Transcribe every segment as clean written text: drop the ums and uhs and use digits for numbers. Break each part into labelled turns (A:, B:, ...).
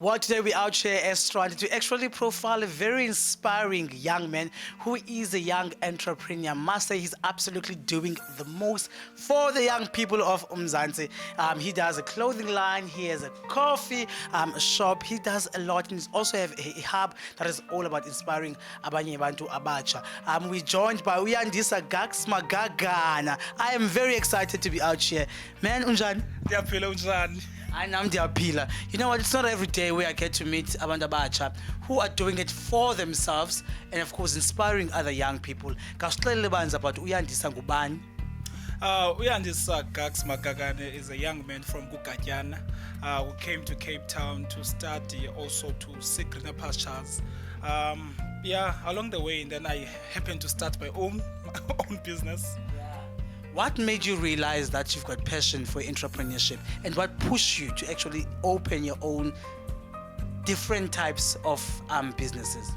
A: Well, today we're out here as trying to actually profile a very inspiring young man who is a young entrepreneur. Must say he's absolutely doing the most for the young people of Umzansi. He does a clothing line, he has a coffee shop, he does a lot, and he also have a hub that is all about inspiring abanye bantu abacha. We're joined by Yandisa Magagana. I am very excited to be out here. Man, unjani?
B: Ndiyaphila unjani?
A: And I'm the appealer. You know what? It's not every day where I get to meet abantu abatsha who are doing it for themselves and, of course, inspiring other young people. Kasixelele banzi about Yandisa ngubani?
B: Yandisa Magagana is a young man from Gaganyana who came to Cape Town to study, also to seek greener pastures. Along the way, and then I happened to start my own business.
A: What made you realize that you've got passion for entrepreneurship, and what pushed you to actually open your own different types of businesses?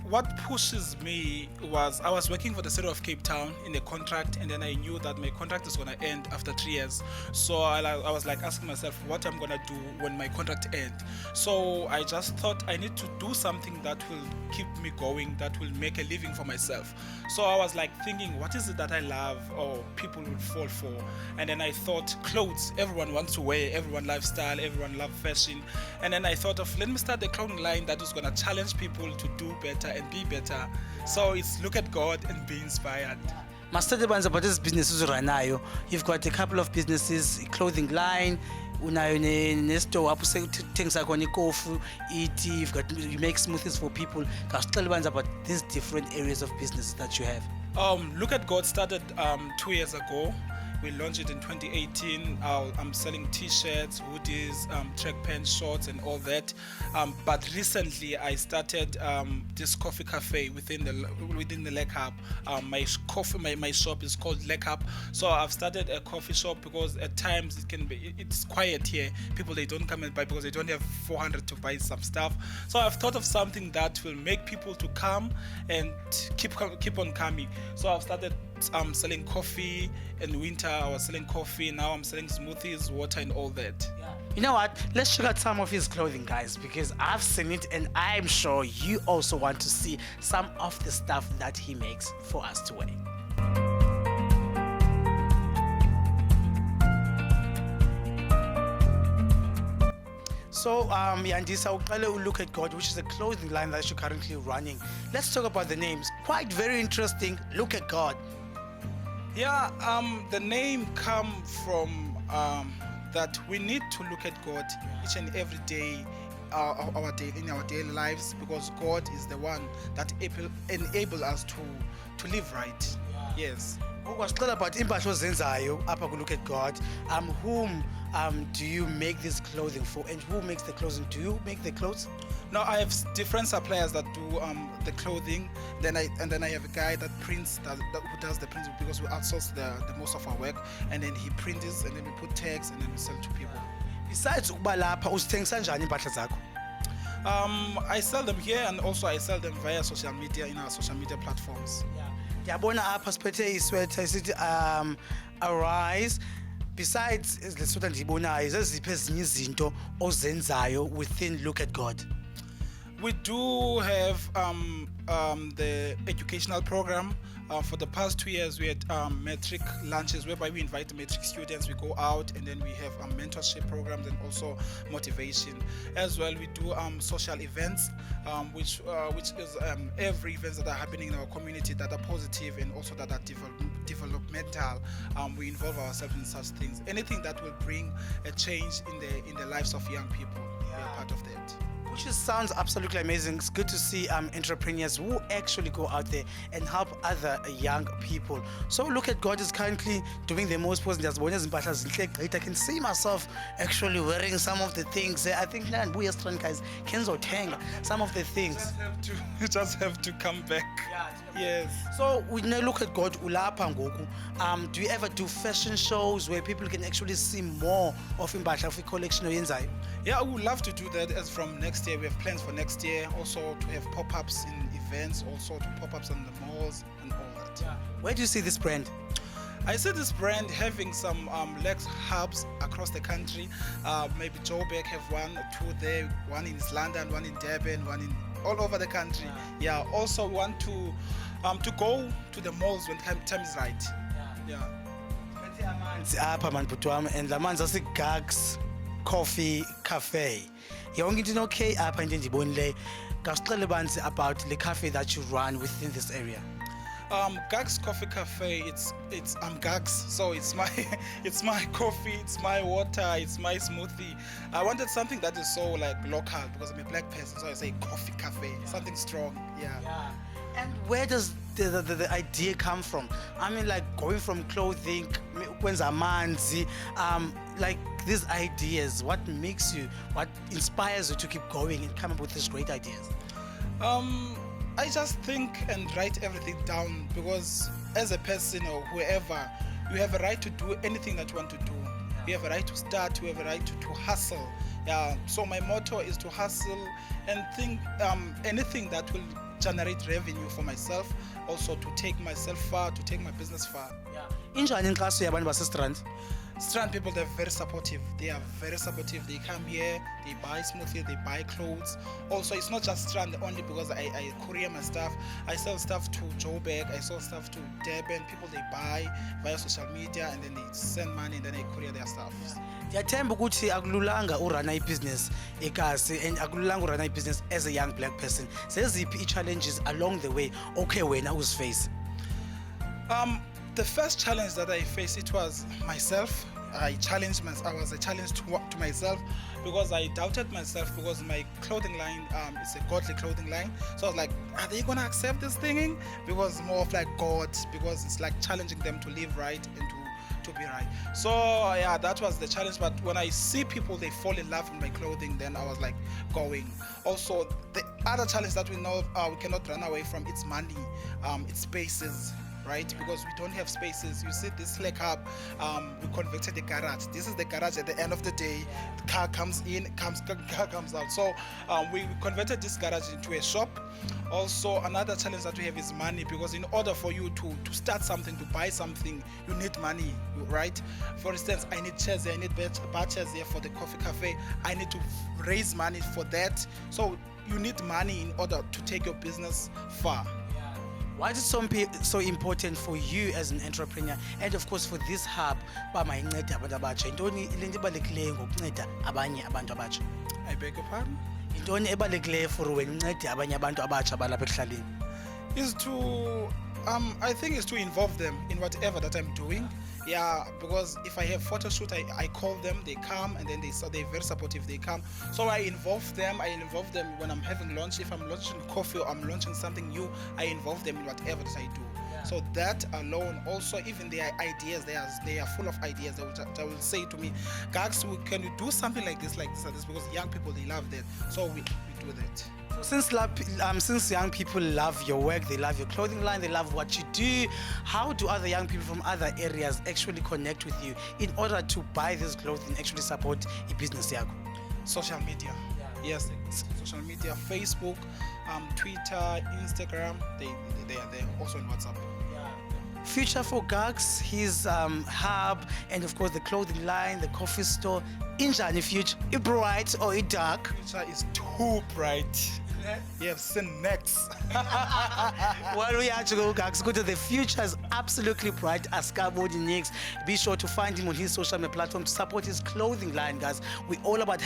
B: What pushes me was I was working for the city of Cape Town in a contract, and then I knew that my contract is going to end after 3 years. So I was like asking myself what I'm going to do when my contract ends. So I just thought I need to do something that will keep me going, that will make a living for myself. So I was like thinking, what is it that I love or people will fall for? And then I thought clothes. Everyone wants to wear, everyone lifestyle, everyone love fashion. And then I thought of let me start a clothing line that is going to challenge people to do better and be better. So it's look at God and be inspired.
A: Master bands about this business uranayo. You've got a couple of businesses, a clothing line, unayo nesto apho sekuthengisa khona ikofu, iti, you make smoothies for people. Kasixelele banzi about these different areas of business that you have.
B: Look at God started 2 years ago. We launched it in 2018. I'm selling t-shirts, hoodies, track pants, shorts, and all that. But recently, I started this coffee cafe within the Lake Hub. My shop is called Lake Hub. So I've started a coffee shop because at times it's quiet here. People they don't come and buy because they don't have 400 to buy some stuff. So I've thought of something that will make people to come and keep on coming. So I've started selling coffee. In winter I was selling coffee. Now I'm selling smoothies, water, and all that.
A: You know what? Let's check out some of his clothing, guys, because I've seen it and I'm sure you also want to see some of the stuff that he makes for us to wear. So, Yandisa, we'll look at God, which is a clothing line that you're currently running. Let's talk about the names. Quite very interesting. Look at God.
B: The name come from that we need to look at God each and every day, in our daily lives, because God is the one that enable us to live right. Yes.
A: Ukwasixela about impahla ozenzayo apha ku Look at God. Whom do you make this clothing for, and who makes the clothing? Do you make the clothes?
B: No, I have different suppliers that do the clothing. Then I have a guy that prints who does the printing, because we outsource the most of our work, and then he prints and then we put tags and then we sell to people.
A: Besides ukuba lapha usithengisa njani impahla zakho?
B: I sell them here, and also I sell them via social media, in our social media platforms.
A: Ndiyabona apha siphethe isweater isithi arise. Besides le sweater ndiyibonayo, zeziphi ezinye izinto ozenzayo within Look at God?
B: We do have the educational program. For the past 2 years, we had metric lunches whereby we invite the metric students. We go out and then we have mentorship programs and also motivation. As well, we do social events, which is every events that are happening in our community that are positive and also that are developmental. We involve ourselves in such things. Anything that will bring a change in the lives of young people. We are part of that.
A: Which sounds absolutely amazing. It's good to see entrepreneurs who actually go out there and help other young people. So Look at God is currently doing the most positive. I can see myself actually wearing some of the things. I think guys can some of the things.
B: You just have to come back. Yes.
A: So when you Look at God, do you ever do fashion shows where people can actually see more of Impahla collection?
B: Yeah, I would love to do that. As from next year, we have plans for next year also to have pop-ups in events, also to pop-ups on the malls and all that.
A: Where do you see this brand?
B: I see this brand having some legs hubs across the country. Maybe Joburg have one or two there, one in London, one in Durban, one in all over the country. Yeah. Also want to go to the malls when time is right. Yeah.
A: Amanzi apha man bhuti wami, and la manzi asi GAG'X Coffee Cafe. Yonke into okay apha into endibonileyo. Kasixele banzi about the cafe that you run within this area.
B: GAG'X Coffee Cafe. It's I'm GAG'X, so it's my it's my coffee, it's my water, it's my smoothie. I wanted something that is so like local because I'm a black person, so I say coffee cafe, something strong. Yeah.
A: And where does the idea come from? I mean, like going from clothing, kwenza amanzi, like these ideas. What makes you? What inspires you to keep going and come up with these great ideas?
B: I just think and write everything down because as a person or whoever, you have a right to do anything that you want to do. You have a right to start, you have a right to hustle. Yeah. So my motto is to hustle and think anything that will generate revenue for myself, also to take myself far, to take my business far.
A: Injani inkxaso yabantu basestrand?
B: Strand people, they're very supportive. They are very supportive. They come here, they buy smoothie, they buy clothes. Also, it's not just Strand only because I courier my stuff. I sell stuff to Joburg, I sell stuff to Durban. People, they buy via social media and then they send money and then they courier their stuff.
A: Ndiyathemba ukuthi akululanga urana ibusiness ekasi and akululanga urana ibusiness as a young black person. Zeziphi challenges along the way okay wena uziface?
B: The first challenge that I faced, it was myself. I was a challenge to myself because I doubted myself because my clothing line is a godly clothing line. So I was like, are they gonna accept this thing? Because more of like God, because it's like challenging them to live right and to be right. So yeah, that was the challenge. But when I see people, they fall in love with my clothing, then I was like going. Also, the other challenge that we know we cannot run away from, it's money, it's spaces. Right, because we don't have spaces. You see this Slack Hub, we converted the garage. This is the garage at the end of the day. The car comes in, car comes out. So we converted this garage into a shop. Also, another challenge that we have is money, because in order for you to start something, to buy something, you need money, right? For instance, I need chairs here, I need bar chairs here for the coffee cafe. I need to raise money for that. So you need money in order to take your business far.
A: Why is it so important for you as an entrepreneur and of course for this hub bamayinceda abantu abatsha? Yintoni lento ebalulekileyo ngokunceda abanye abantu abatsha?
B: I beg your pardon?
A: Yintoni ebalulekileyo for wena uncede abanye abantu abatsha balapha ekuhlaleni?
B: Is to I think is to involve them in whatever that I'm doing. Yeah, because if I have photo shoot, I call them, they come, and then they're very supportive, they come. So I involve them when I'm having lunch. If I'm launching coffee or I'm launching something new, I involve them in whatever that I do. So that alone, also even their ideas, they are full of ideas. They will say to me, GAG'X, can we do something like this, because young people, they love that. So we do that.
A: Since young people love your work, they love your clothing line, they love what you do, how do other young people from other areas actually connect with you in order to buy this clothing and actually support your business?
B: Social media. Yes, social media, Facebook, Twitter, Instagram, they are there, also on WhatsApp.
A: Future for GAG'X, his hub, and of course the clothing line, the coffee store. Injani future? Is bright or is dark?
B: Future is too bright. Yes, seen next.
A: Well, we have to go, GAG'X. Go to the future is absolutely bright. GAG'X. Be sure to find him on his social media platform to support his clothing line, guys. We're all about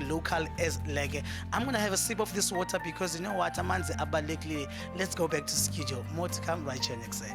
A: #local as lege. I'm gonna have a sip of this water because you know what? Amanzi abalekile. Let's go back to studio. More to come right here next day.